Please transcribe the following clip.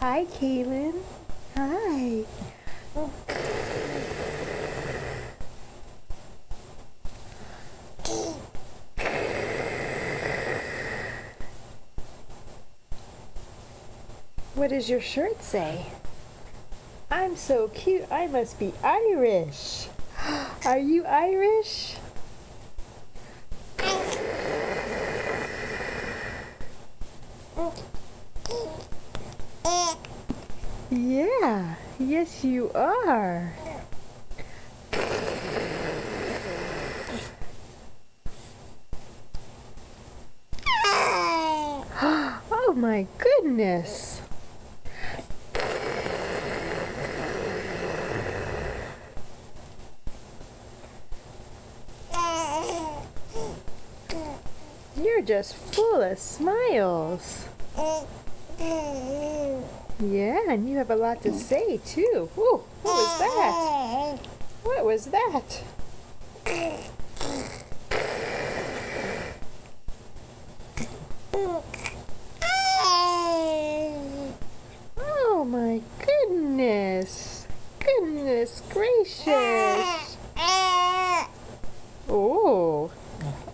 Hi, Kaylin. Hi. What does your shirt say? I'm so cute. I must be Irish. Are you Irish? Yeah. Yes, you are. Oh my goodness. You're just full of smiles. Yeah, and you have a lot to say too. Ooh, what was that? What was that? Oh my goodness. Goodness gracious. Oh.